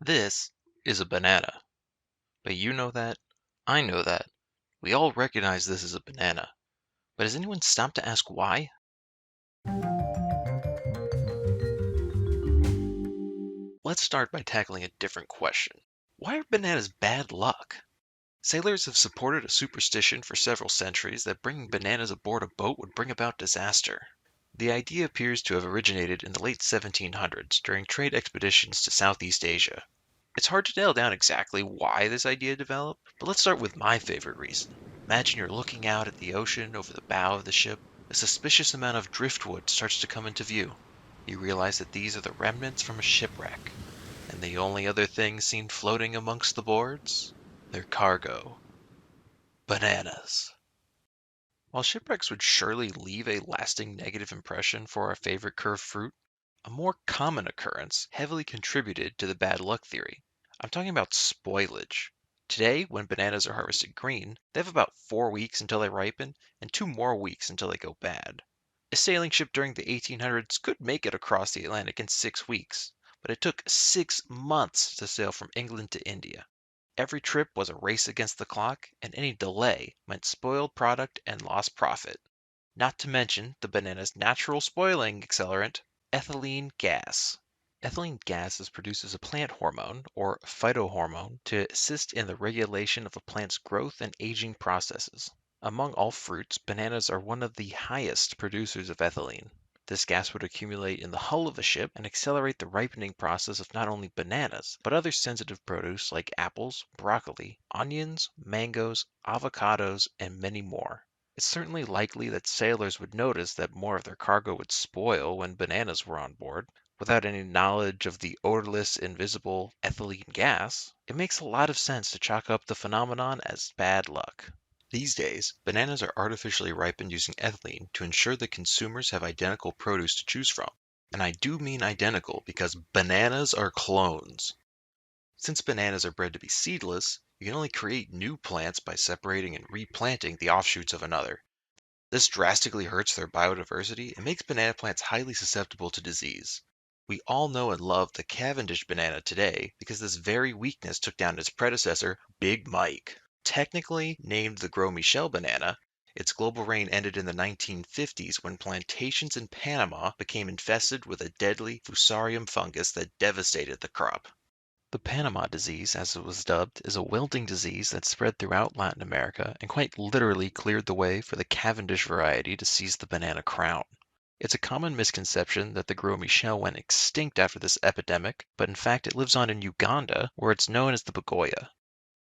This is a banana. But you know that. I know that. We all recognize this as a banana. But has anyone stopped to ask why? Let's start by tackling a different question. Why are bananas bad luck? Sailors have supported a superstition for several centuries that bringing bananas aboard a boat would bring about disaster. The idea appears to have originated in the late 1700s during trade expeditions to Southeast Asia. It's hard to nail down exactly why this idea developed, but let's start with my favorite reason. Imagine you're looking out at the ocean over the bow of the ship. A suspicious amount of driftwood starts to come into view. You realize that these are the remnants from a shipwreck, and the only other thing seen floating amongst the boards? Their cargo. Bananas. While shipwrecks would surely leave a lasting negative impression for our favorite curved fruit, a more common occurrence heavily contributed to the bad luck theory. I'm talking about spoilage. Today, when bananas are harvested green, they have about 4 weeks until they ripen and 2 more weeks until they go bad. A sailing ship during the 1800s could make it across the Atlantic in 6 weeks, but it took 6 months to sail from England to India. Every trip was a race against the clock, and any delay meant spoiled product and lost profit. Not to mention the banana's natural spoiling accelerant, ethylene gas. Ethylene gas is produced as a plant hormone, or phytohormone, to assist in the regulation of a plant's growth and aging processes. Among all fruits, bananas are one of the highest producers of ethylene. This gas would accumulate in the hull of a ship and accelerate the ripening process of not only bananas, but other sensitive produce like apples, broccoli, onions, mangoes, avocados, and many more. It's certainly likely that sailors would notice that more of their cargo would spoil when bananas were on board. Without any knowledge of the odorless, invisible ethylene gas, it makes a lot of sense to chalk up the phenomenon as bad luck. These days, bananas are artificially ripened using ethylene to ensure that consumers have identical produce to choose from. And I do mean identical because bananas are clones. Since bananas are bred to be seedless, you can only create new plants by separating and replanting the offshoots of another. This drastically hurts their biodiversity and makes banana plants highly susceptible to disease. We all know and love the Cavendish banana today because this very weakness took down its predecessor, Big Mike. Technically named the Gros Michel banana, its global reign ended in the 1950s when plantations in Panama became infested with a deadly Fusarium fungus that devastated the crop. The Panama Disease, as it was dubbed, is a wilting disease that spread throughout Latin America and quite literally cleared the way for the Cavendish variety to seize the banana crown. It's a common misconception that the Gros Michel went extinct after this epidemic, but in fact it lives on in Uganda, where it's known as the Bagoya.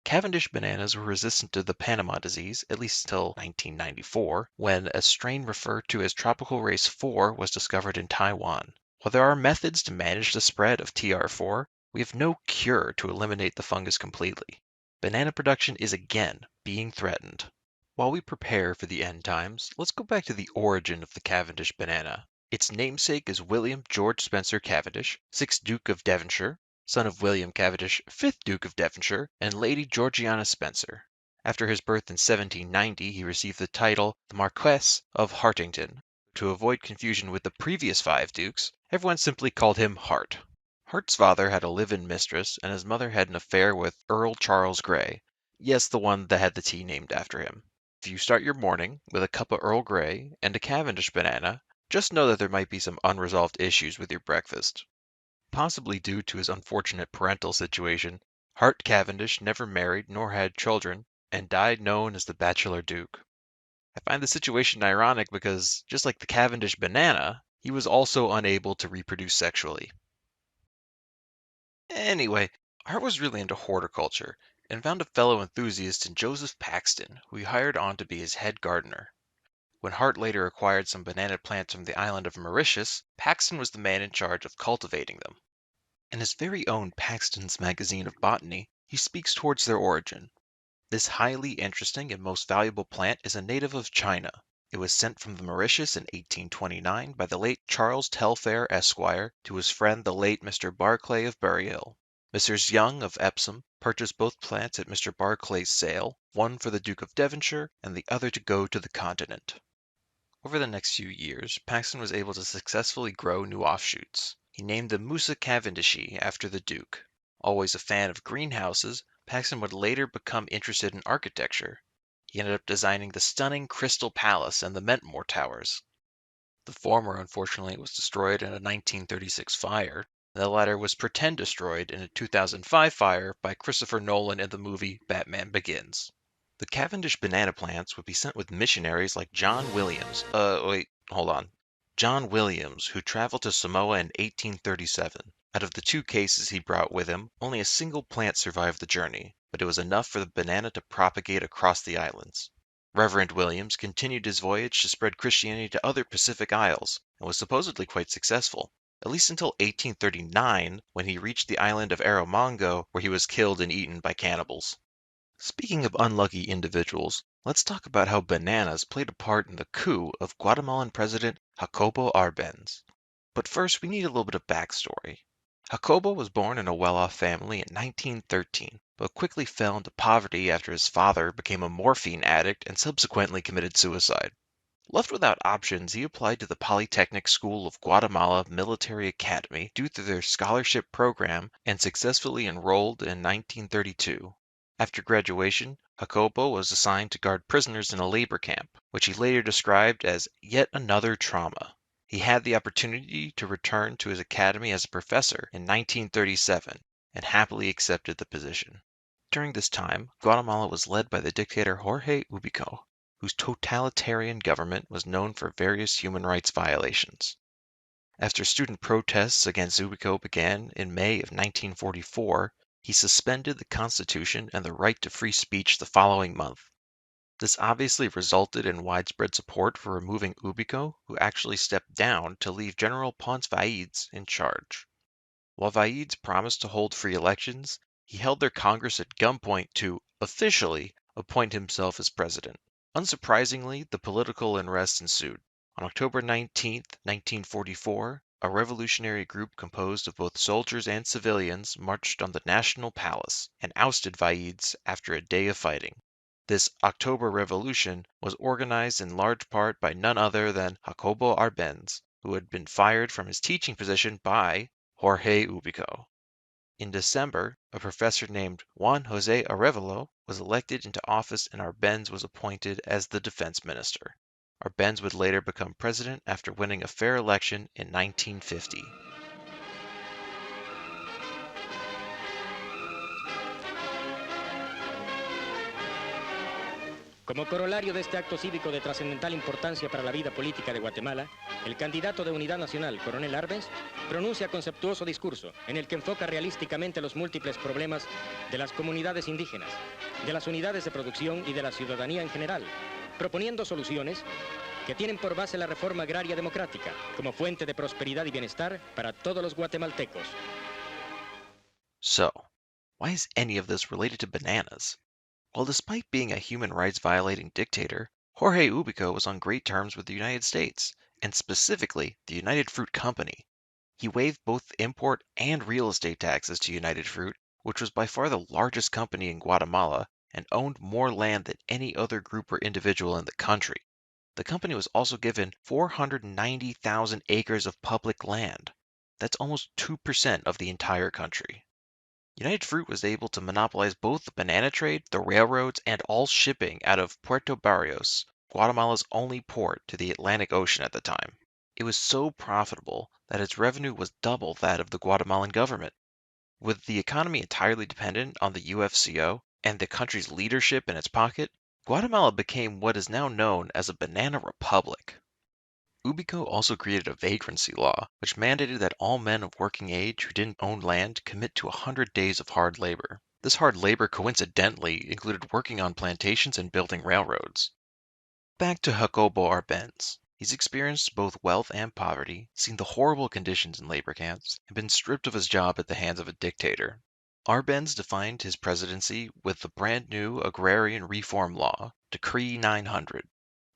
Cavendish bananas were resistant to the Panama disease, at least until 1994, when a strain referred to as Tropical Race 4 was discovered in Taiwan. While there are methods to manage the spread of TR4, we have no cure to eliminate the fungus completely. Banana production is again being threatened. While we prepare for the end times, let's go back to the origin of the Cavendish banana. Its namesake is William George Spencer Cavendish, 6th Duke of Devonshire, son of William Cavendish, 5th Duke of Devonshire, and Lady Georgiana Spencer. After his birth in 1790, he received the title the Marquess of Hartington. To avoid confusion with the previous 5 dukes, everyone simply called him Hart. Hart's father had a live-in mistress, and his mother had an affair with Earl Charles Grey. Yes, the one that had the tea named after him. If you start your morning with a cup of Earl Grey and a Cavendish banana, just know that there might be some unresolved issues with your breakfast. Possibly due to his unfortunate parental situation, Hart Cavendish never married nor had children, and died known as the Bachelor Duke. I find the situation ironic because, just like the Cavendish banana, he was also unable to reproduce sexually. Anyway, Hart was really into horticulture and found a fellow enthusiast in Joseph Paxton, who he hired on to be his head gardener. When Hart later acquired some banana plants from the island of Mauritius, Paxton was the man in charge of cultivating them. In his very own Paxton's Magazine of Botany, he speaks towards their origin. This highly interesting and most valuable plant is a native of China. It was sent from the Mauritius in 1829 by the late Charles Telfair, Esquire, to his friend the late Mr. Barclay of Bury-Hill. Messrs. Young of Epsom purchased both plants at Mr. Barclay's sale, one for the Duke of Devonshire and the other to go to the continent. Over the next few years, Paxton was able to successfully grow new offshoots. He named them Musa cavendishii after the Duke. Always a fan of greenhouses, Paxton would later become interested in architecture. He ended up designing the stunning Crystal Palace and the Mentmore Towers. The former, unfortunately, was destroyed in a 1936 fire, and the latter was pretend destroyed in a 2005 fire by Christopher Nolan in the movie Batman Begins. The Cavendish banana plants would be sent with missionaries like John Williams. Hold on. John Williams, who traveled to Samoa in 1837. Out of the two cases he brought with him, only a single plant survived the journey, but it was enough for the banana to propagate across the islands. Reverend Williams continued his voyage to spread Christianity to other Pacific Isles, and was supposedly quite successful, at least until 1839 when he reached the island of Erromango, where he was killed and eaten by cannibals. Speaking of unlucky individuals, let's talk about how bananas played a part in the coup of Guatemalan President Jacobo Arbenz. But first, we need a little bit of backstory. Jacobo was born in a well-off family in 1913, but quickly fell into poverty after his father became a morphine addict and subsequently committed suicide. Left without options, he applied to the Polytechnic School of Guatemala Military Academy due to their scholarship program and successfully enrolled in 1932. After graduation, Jacobo was assigned to guard prisoners in a labor camp, which he later described as yet another trauma. He had the opportunity to return to his academy as a professor in 1937 and happily accepted the position. During this time, Guatemala was led by the dictator Jorge Ubico, whose totalitarian government was known for various human rights violations. After student protests against Ubico began in May of 1944, he suspended the Constitution and the right to free speech the following month. This obviously resulted in widespread support for removing Ubico, who actually stepped down to leave General Ponce Vaides in charge. While Vaides promised to hold free elections, he held their Congress at gunpoint to, officially, appoint himself as president. Unsurprisingly, the political unrest ensued. On October 19, 1944, a revolutionary group composed of both soldiers and civilians marched on the National Palace and ousted Vaides after a day of fighting. This October Revolution was organized in large part by none other than Jacobo Arbenz, who had been fired from his teaching position by Jorge Ubico. In December, a professor named Juan José Arevalo was elected into office and Arbenz was appointed as the defense minister. Arbenz would later become president after winning a fair election in 1950. Como corolario de este acto cívico de trascendental importancia para la vida política de Guatemala, el candidato de Unidad Nacional, coronel Arbenz, pronuncia conceptuoso discurso en el que enfoca realísticamente los múltiples problemas de las comunidades indígenas, de las unidades de producción y de la ciudadanía en general, proponiendo soluciones que tienen por base la reforma agraria democrática como fuente de prosperidad y bienestar para todos los guatemaltecos. So, why is any of this related to bananas? Well, despite being a human rights violating dictator, Jorge Ubico was on great terms with the United States, and specifically the United Fruit Company. He waived both import and real estate taxes to United Fruit, which was by far the largest company in Guatemala and owned more land than any other group or individual in the country. The company was also given 490,000 acres of public land. That's almost 2% of the entire country. United Fruit was able to monopolize both the banana trade, the railroads, and all shipping out of Puerto Barrios, Guatemala's only port to the Atlantic Ocean at the time. It was so profitable that its revenue was double that of the Guatemalan government. With the economy entirely dependent on the UFCO and the country's leadership in its pocket, Guatemala became what is now known as a banana republic. Ubico also created a vagrancy law, which mandated that all men of working age who didn't own land commit to 100 days of hard labor. This hard labor coincidentally included working on plantations and building railroads. Back to Jacobo Arbenz. He's experienced both wealth and poverty, seen the horrible conditions in labor camps, and been stripped of his job at the hands of a dictator. Arbenz defined his presidency with the brand new Agrarian Reform Law, Decree 900.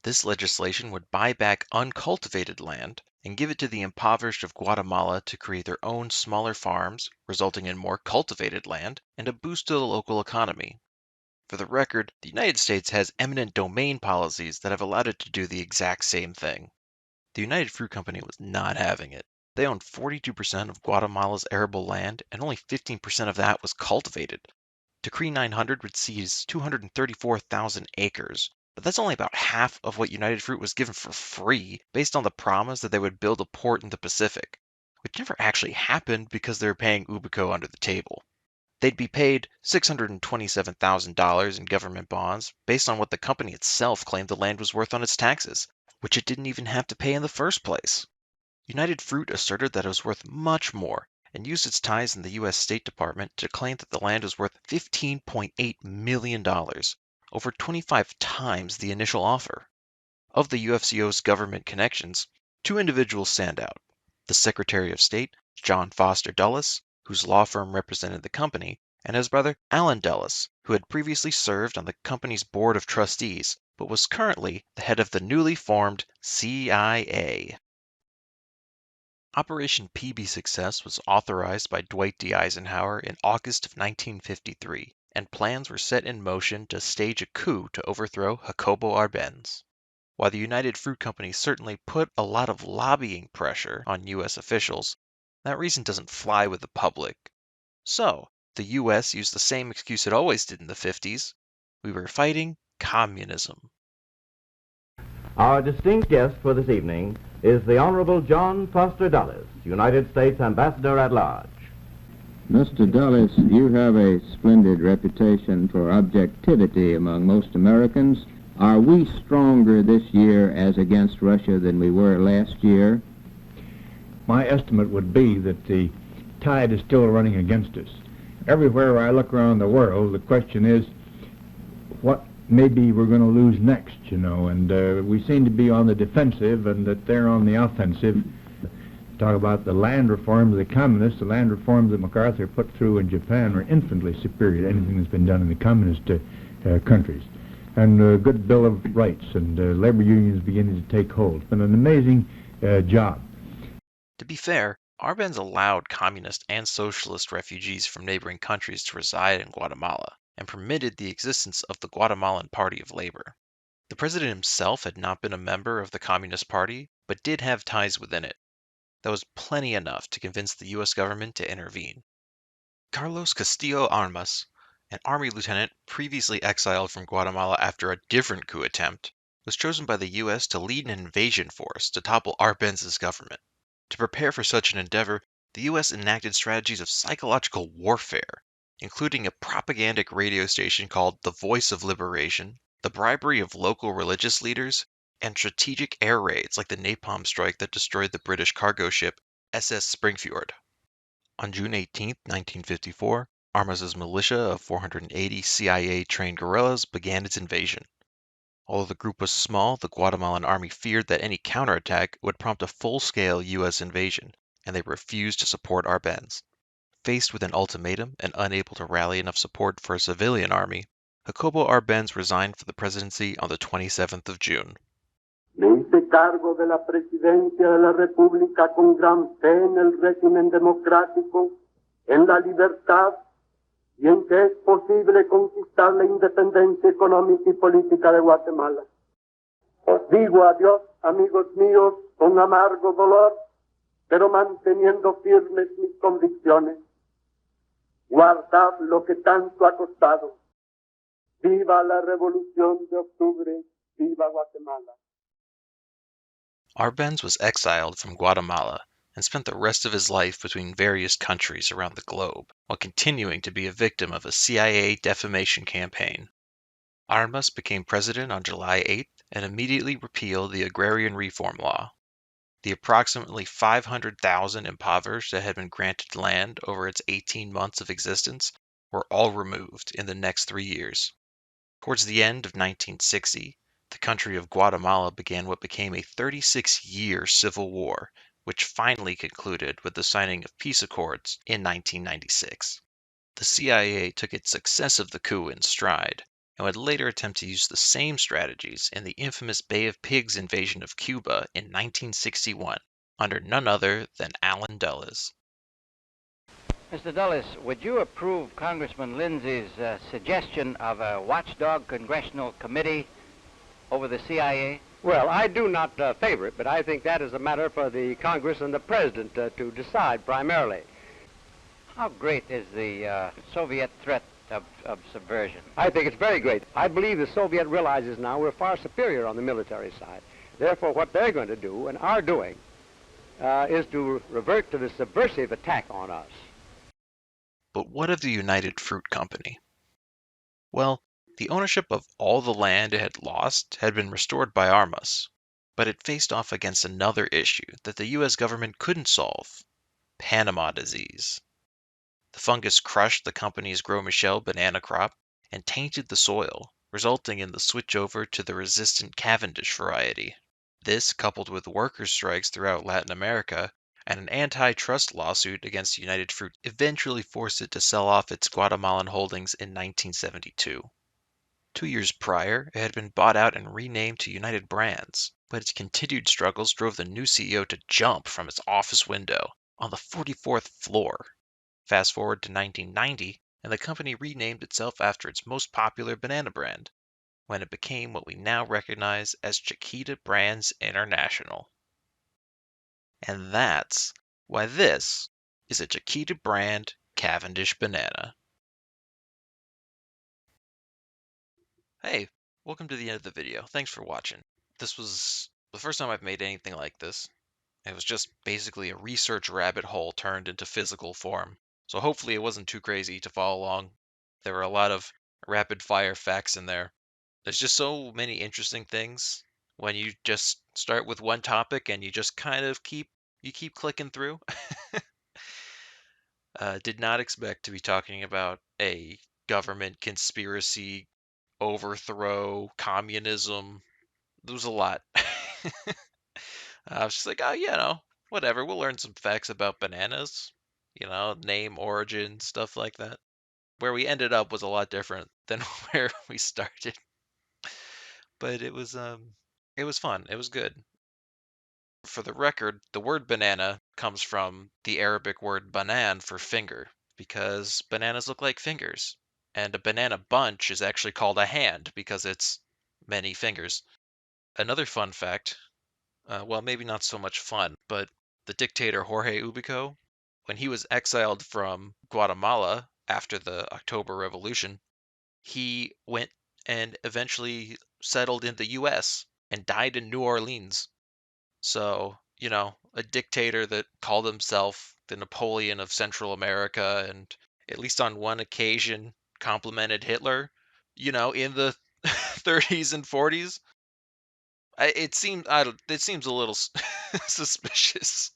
This legislation would buy back uncultivated land and give it to the impoverished of Guatemala to create their own smaller farms, resulting in more cultivated land and a boost to the local economy. For the record, the United States has eminent domain policies that have allowed it to do the exact same thing. The United Fruit Company was not having it. They owned 42% of Guatemala's arable land, and only 15% of that was cultivated. Decree 900 would seize 234,000 acres, but that's only about half of what United Fruit was given for free based on the promise that they would build a port in the Pacific, which never actually happened because they were paying Ubico under the table. They'd be paid $627,000 in government bonds based on what the company itself claimed the land was worth on its taxes, which it didn't even have to pay in the first place. United Fruit asserted that it was worth much more and used its ties in the U.S. State Department to claim that the land was worth $15.8 million, over 25 times the initial offer. Of the UFCO's government connections, two individuals stand out. The Secretary of State, John Foster Dulles, whose law firm represented the company, and his brother, Alan Dulles, who had previously served on the company's board of trustees, but was currently the head of the newly formed CIA. Operation PB Success was authorized by Dwight D. Eisenhower in August of 1953, and plans were set in motion to stage a coup to overthrow Jacobo Arbenz. While the United Fruit Company certainly put a lot of lobbying pressure on U.S. officials, that reason doesn't fly with the public. So, the U.S. used the same excuse it always did in the 50s. We were fighting communism. Our distinct guest for this evening is the Honorable John Foster Dulles, United States Ambassador at Large. Mr. Dulles, you have a splendid reputation for objectivity among most Americans. Are we stronger this year as against Russia than we were last year? My estimate would be that the tide is still running against us. Everywhere I look around the world, the question is, what maybe we're going to lose next, and we seem to be on the defensive and that they're on the offensive. Talk about the land reforms of the communists. The land reforms that MacArthur put through in Japan are infinitely superior to anything that's been done in the communist countries. And a good Bill of Rights and labor unions beginning to take hold. It's been an amazing job. To be fair, Arbenz allowed communist and socialist refugees from neighboring countries to reside in Guatemala and permitted the existence of the Guatemalan Party of Labor. The president himself had not been a member of the Communist Party, but did have ties within it. That was plenty enough to convince the U.S. government to intervene. Carlos Castillo Armas, an army lieutenant previously exiled from Guatemala after a different coup attempt, was chosen by the U.S. to lead an invasion force to topple Arbenz's government. To prepare for such an endeavor, the U.S. enacted strategies of psychological warfare, including a propagandic radio station called The Voice of Liberation, the bribery of local religious leaders, and strategic air raids like the napalm strike that destroyed the British cargo ship SS Springfjord. On June 18, 1954, Armas's militia of 480 CIA-trained guerrillas began its invasion. Although the group was small, the Guatemalan army feared that any counterattack would prompt a full-scale U.S. invasion, and they refused to support Arbenz. Faced with an ultimatum and unable to rally enough support for a civilian army, Jacobo Arbenz resigned for the presidency on the 27th of June. Me hice cargo de la presidencia de la República con gran fe en el régimen democrático, en la libertad y en que es posible conquistar la independencia económica y política de Guatemala. Os digo adiós, amigos míos, con amargo dolor, pero manteniendo firmes mis convicciones. Guardad lo que tanto ha costado. Viva la Revolución de Octubre, viva Guatemala. Arbenz was exiled from Guatemala and spent the rest of his life between various countries around the globe, while continuing to be a victim of a CIA defamation campaign. Armas became president on July 8th and immediately repealed the Agrarian Reform Law. The approximately 500,000 impoverished that had been granted land over its 18 months of existence were all removed in the next 3 years. Towards the end of 1960, the country of Guatemala began what became a 36-year civil war, which finally concluded with the signing of peace accords in 1996. The CIA took its success of the coup in stride, and would later attempt to use the same strategies in the infamous Bay of Pigs invasion of Cuba in 1961, under none other than Alan Dulles. Mr. Dulles, would you approve Congressman Lindsay's suggestion of a watchdog congressional committee over the CIA? Well, I do not favor it, but I think that is a matter for the Congress and the President to decide primarily. How great is the Soviet threat of subversion? I think it's very great. I believe the Soviet realizes now we're far superior on the military side. Therefore, what they're going to do, and are doing, is to revert to the subversive attack on us. But what of the United Fruit Company? Well, the ownership of all the land it had lost had been restored by Armas, but it faced off against another issue that the U.S. government couldn't solve: Panama Disease. The fungus crushed the company's Gros Michel banana crop and tainted the soil, resulting in the switch over to the resistant Cavendish variety. This, coupled with workers' strikes throughout Latin America and an antitrust lawsuit against United Fruit, eventually forced it to sell off its Guatemalan holdings in 1972. 2 years prior, it had been bought out and renamed to United Brands, but its continued struggles drove the new CEO to jump from its office window on the 44th floor. Fast forward to 1990, and the company renamed itself after its most popular banana brand, when it became what we now recognize as Chiquita Brands International. And that's why this is a Chiquita brand Cavendish banana. Hey, welcome to the end of the video. Thanks for watching. This was the first time I've made anything like this. It was just basically a research rabbit hole turned into physical form. So hopefully it wasn't too crazy to follow along. There were a lot of rapid fire facts in there. There's just so many interesting things when you just start with one topic and you just kind of keep clicking through. Did not expect to be talking about a government conspiracy, overthrow, communism. There was a lot. I was just like, oh, whatever. We'll learn some facts about bananas, name, origin, stuff like that. Where we ended up was a lot different than where we started. But it was fun. It was good. For the record, the word banana comes from the Arabic word banan for finger, because bananas look like fingers. And a banana bunch is actually called a hand because it's many fingers. Another fun fact, well, maybe not so much fun, but the dictator Jorge Ubico, when he was exiled from Guatemala after the October Revolution, he went and eventually settled in the US and died in New Orleans. So, a dictator that called himself the Napoleon of Central America and, at least on one occasion, complimented Hitler, in the 30s and 40s. It seems a little suspicious.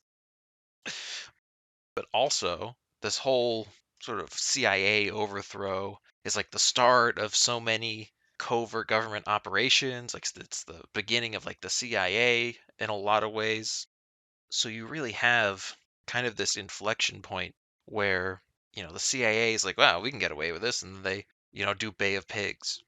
But also, this whole sort of CIA overthrow is like the start of so many covert government operations. Like, it's the beginning of like the CIA in a lot of ways. So you really have kind of this inflection point where, the CIA is like, wow, we can get away with this. And they, do Bay of Pigs.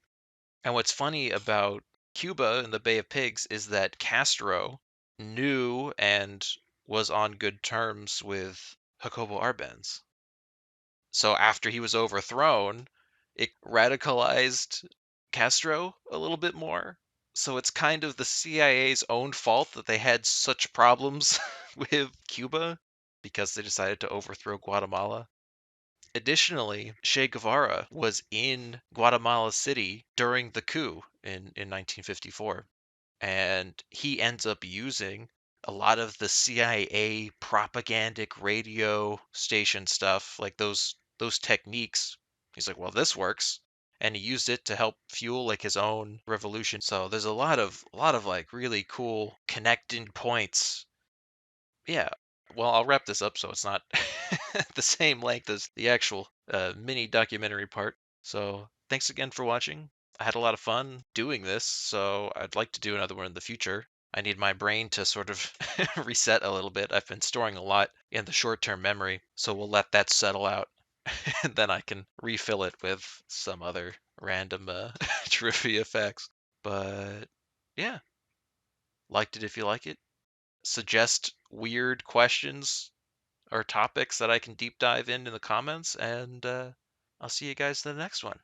And what's funny about Cuba and the Bay of Pigs is that Castro knew and was on good terms with Jacobo Arbenz. So after he was overthrown, it radicalized Castro a little bit more. So it's kind of the CIA's own fault that they had such problems with Cuba because they decided to overthrow Guatemala. Additionally, Che Guevara was in Guatemala City during the coup in 1954, and he ends up using a lot of the CIA propagandic radio station stuff, like those techniques. He's like, well, this works, and he used it to help fuel like his own revolution. So there's a lot of like really cool connecting points. Yeah. Well, I'll wrap this up so it's not the same length as the actual mini documentary part. So thanks again for watching. I had a lot of fun doing this, so I'd like to do another one in the future. I need my brain to sort of reset a little bit. I've been storing a lot in the short-term memory, so we'll let that settle out. And then I can refill it with some other random trivia facts. But yeah, liked it if you like it. Suggest weird questions or topics that I can deep dive in the comments, and I'll see you guys in the next one.